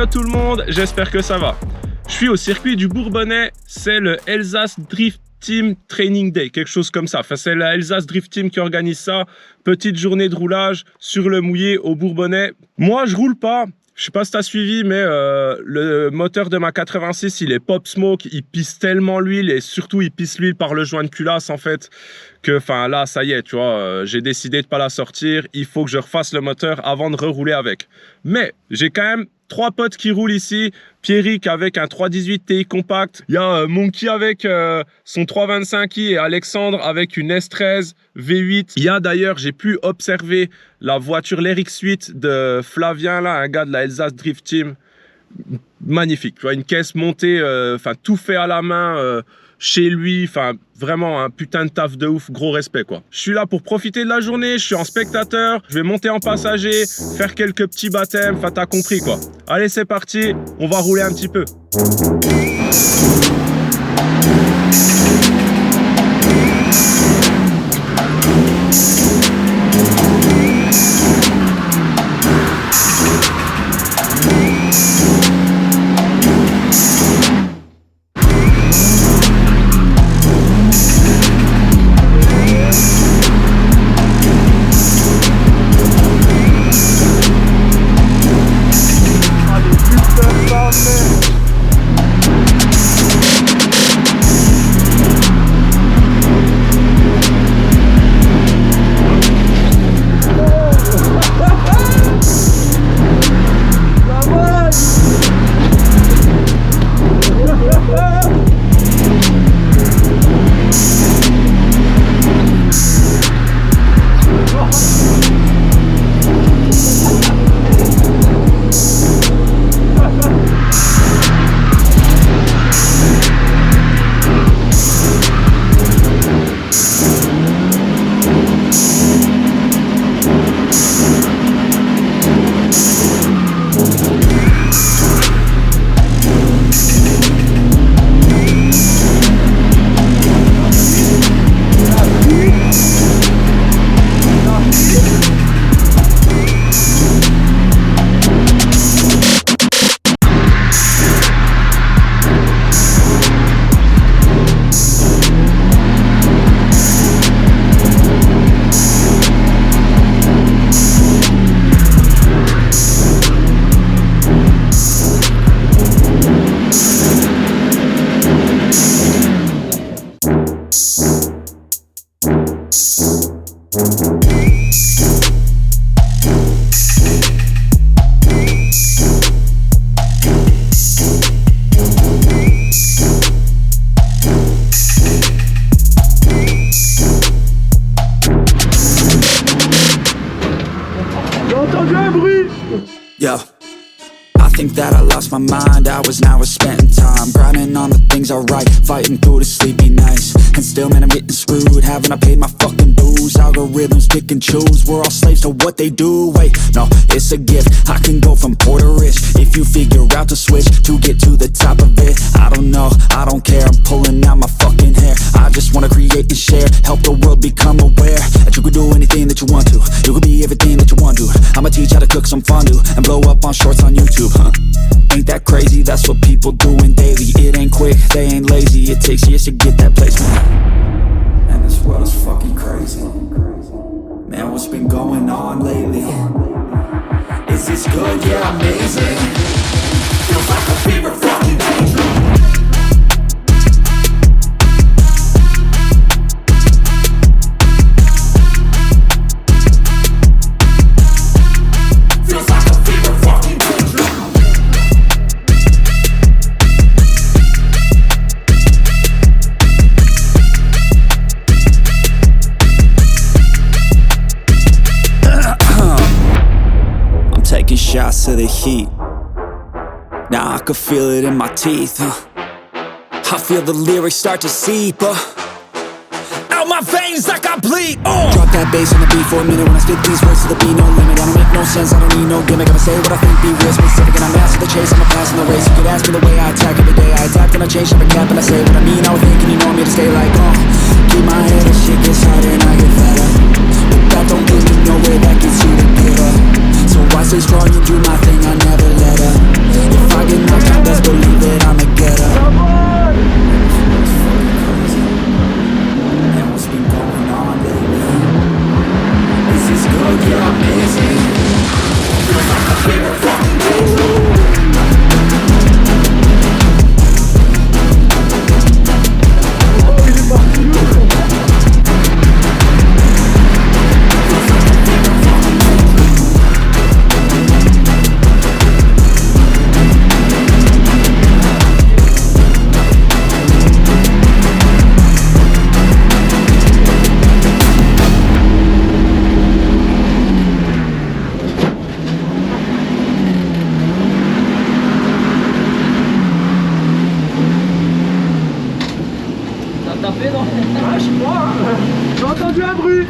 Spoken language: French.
Yo tout le monde, j'espère que ça va. Je suis au circuit du Bourbonnais, c'est le Elsass Drift Team Training Day, quelque chose comme ça. Enfin, c'est la Elsass Drift Team qui organise ça. Petite journée de roulage sur le mouillé au Bourbonnais. Moi, je roule pas. Je sais pas si t'as suivi, mais le moteur de ma 86, il est pop smoke, il pisse tellement l'huile et surtout il pisse l'huile par le joint de culasse en fait, que enfin là ça y est, tu vois, j'ai décidé de pas la sortir, il faut que je refasse le moteur avant de rerouler avec. Mais j'ai quand même 3 potes qui roulent ici, Pierrick avec un 318 Ti compact, il y a Monkey avec son 325i et Alexandre avec une S13 V8. Il y a d'ailleurs, j'ai pu observer la voiture l'RX8 de Flavien, là, un gars de la Elsass Drift Team. Magnifique, tu vois, une caisse montée, enfin tout fait à la main, chez lui, enfin vraiment un putain de taf de ouf, gros respect quoi. Je suis là pour profiter de la journée, je suis en spectateur, je vais monter en passager, faire quelques petits baptêmes, enfin t'as compris quoi. Allez c'est parti, on va rouler un petit peu. Yo, I think that I lost my mind. Hours now we're spending time grinding on the things I write, fighting through the sleepy nights. And still, man, I'm getting screwed. Haven't I paid my fucking dues? Algorithms pick and choose. We're all slaves to what they do. Wait, no, it's a gift. I can go from poor to rich if you figure out the switch to get to the top of it. I don't know, I don't care. I'm pulling out my fucking hair. I just wanna create and share, help the world become aware that you can do anything that you want to. You can be everything that you want to. I'ma teach how to cook some fondue and blow up on shorts on YouTube, huh? Ain't that crazy? That's what people doing daily. It ain't quick, they ain't lazy. It takes years to get that placement. And this world is fucking crazy. Man, what's been going on lately? Is this good? Yeah, amazing. Feels like a fever fucking daydream. Shots of the heat. Now I can feel it in my teeth, I feel the lyrics start to seep out my veins like I bleed. Drop that bass on the beat for a minute when I spit these words to the beat, no limit. I don't make no sense, I don't need no gimmick. I'ma say what I think, be real specific, and I'm after the chase, I'm a pass in the race. You could ask me the way I attack every day. I attack and I change every cap, and I say what I mean. I was thinking you want me to stay like, keep my head as shit gets harder and I get fatter. But that don't get me nowhere, that gets you to give up. So I stay strong and do my thing, I never let up. If tapé, non? Ouais, je crois. J'ai entendu un bruit.